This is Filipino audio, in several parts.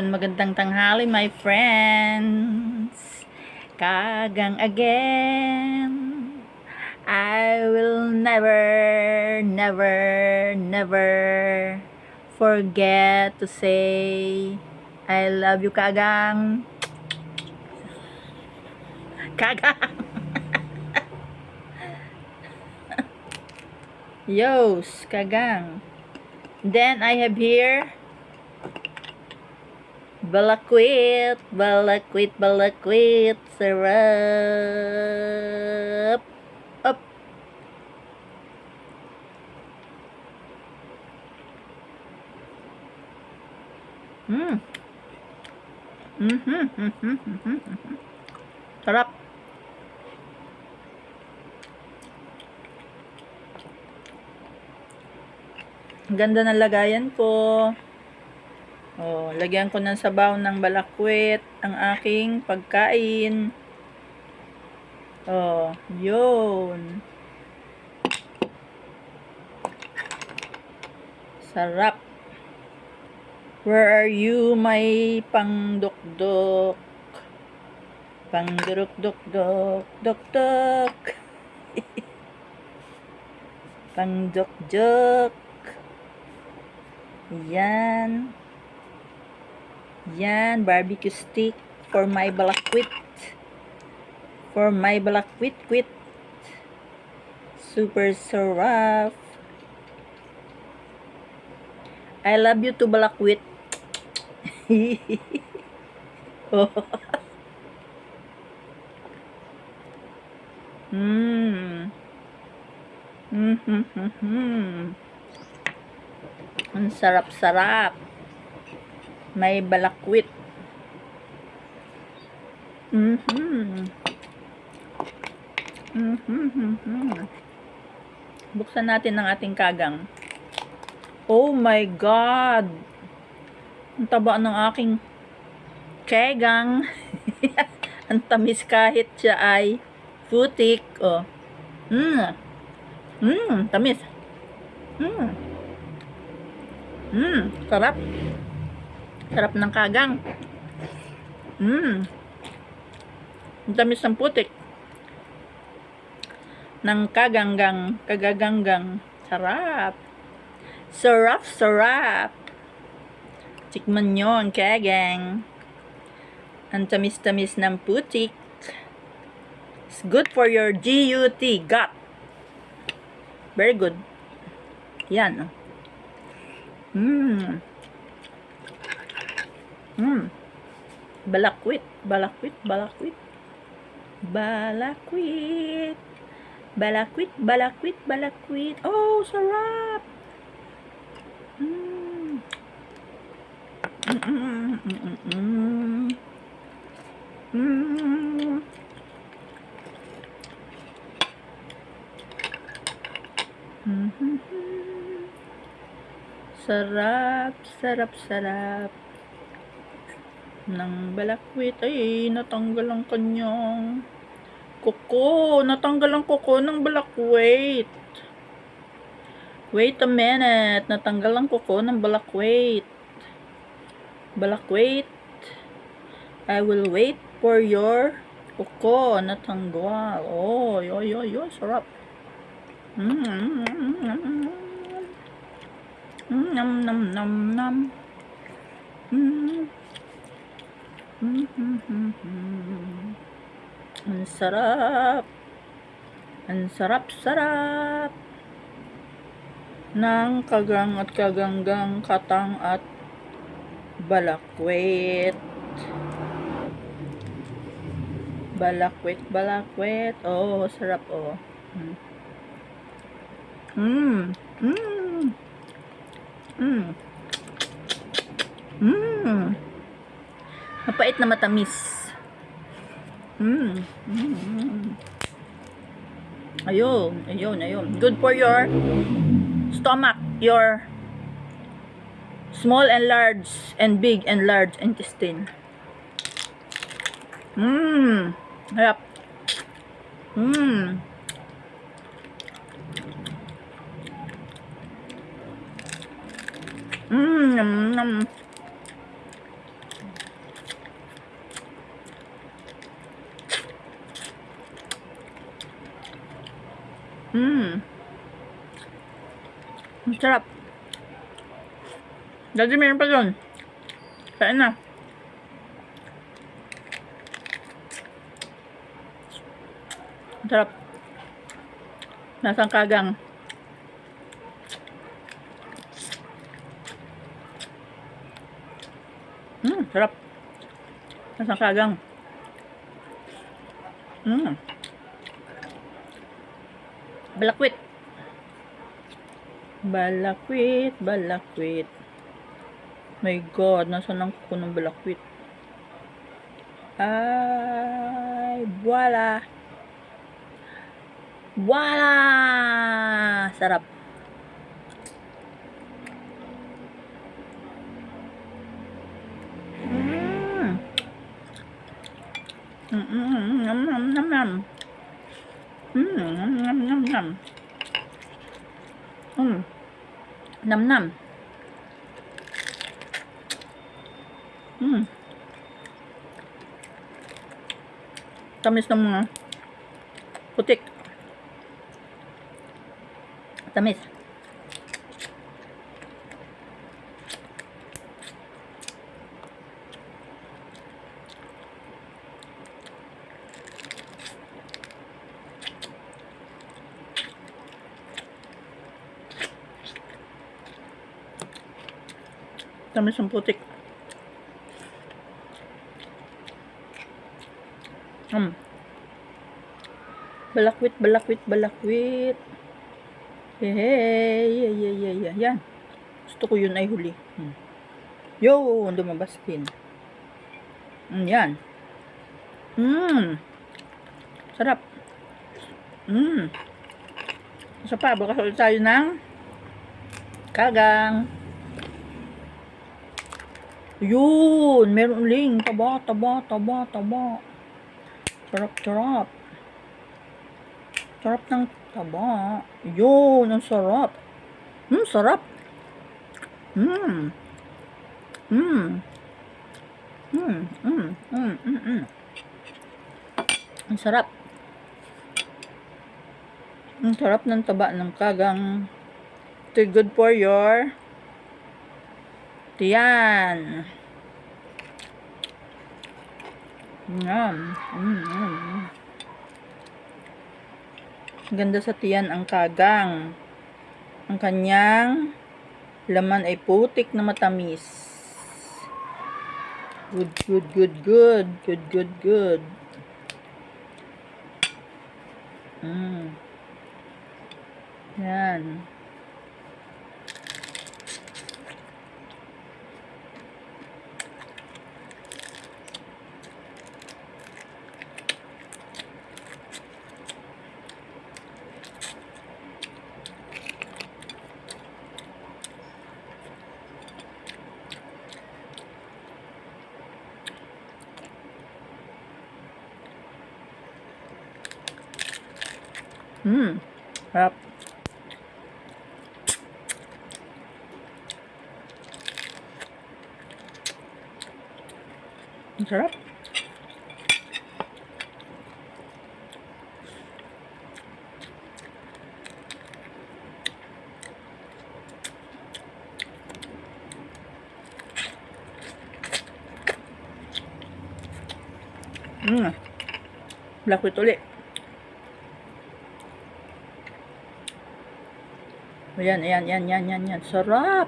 Ayun, magandang tanghali my friends. Kagang again. I will never forget to say I love you, Kagang. Kagang. Yos, Kagang. Then I have here Balakwit, syrup. Up. Sarap. Ganda ng lagayan ko. Oh, lagyan ko ng sabaw ng balakwit ang aking pagkain. Oh, yun. Sarap. Where are you, my pangdukdok? Pangduruk-duk-duk, duk-duk. Pangduk-duk. Yan. Yan, barbecue stick for my balakwit. For my balakwit-kwit. Super sarap. I love you to balakwit. Oh. Ang sarap-sarap. May balakwit. Buksan natin ang ating kagang. Oh my God! Ang taba ng aking kagang. Ang tamis kahit siya ay putik. Oh. Tamis. Sarap. Sarap ng kagang. Ang tamis ng putik. Ng kagaganggang. Sarap. Sarap. Tikman nyo ang kagang. Ang tamis-tamis ng putik. It's good for your gut. Very good. Yan. Balakwit. Oh, sarap. Sarap ng balakwit. Ay, natanggal ang kanyang kuko. Natanggal ang kuko ng balakwit. Wait a minute. Natanggal ang kuko ng balakwit. I will wait for your kuko. Natanggal. Oh, yo, sarap. Nam. Ang sarap. Ang sarap ng kagang at kaganggang katang at balakwit. Oh, sarap oh. Mapait na matamis. Ayun. Good for your stomach, your small and large and big and large intestine. Harap. Ang sarap. Daddy, meron pa doon. Kain na. Ang sarap. Nasang kagang. Sarap. Nasang kagang. Balakwit. Balakwit, balakwit. My God, nasaan ang kuko ng balakwit? Ay, voila. Voila! Sarap. Nam nam nam nam. Nam nam nam. Nam nam. Tamis ng mga putik. Tamis. Tamis ng putik. Balakwit, balakwit, balakwit. Hey, yan. Gusto ko yun ay huli. Yo, lumabas din. Yan. Sarap. Isa pa, bukas ulit tayo ng kagang. Yun, meron uling. Taba. Sarap. Sarap ng taba. Yun, ang sarap. Sarap. Ang sarap. Ang sarap ng taba ng kagang. Ito good for your tiyan. Ganda sa tiyan ang kagang. Ang kanyang laman ay putik na matamis. Good. Yan. Sarap. Ang sarap. Balakwit ulit. Ayan. Sarap.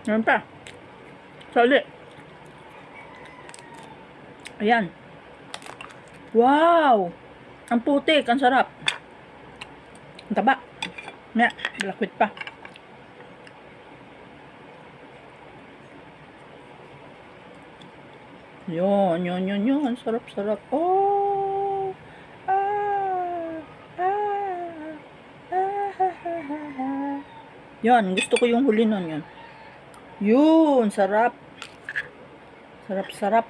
Meron pa. Sali. Ayan. Wow! Ang putik, ang sarap. Ang taba. Balakwit pa. Yun. Sarap. Oh! Yan, gusto ko yung huli nun yun. Yun, sarap. Sarap.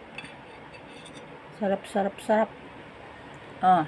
Ah.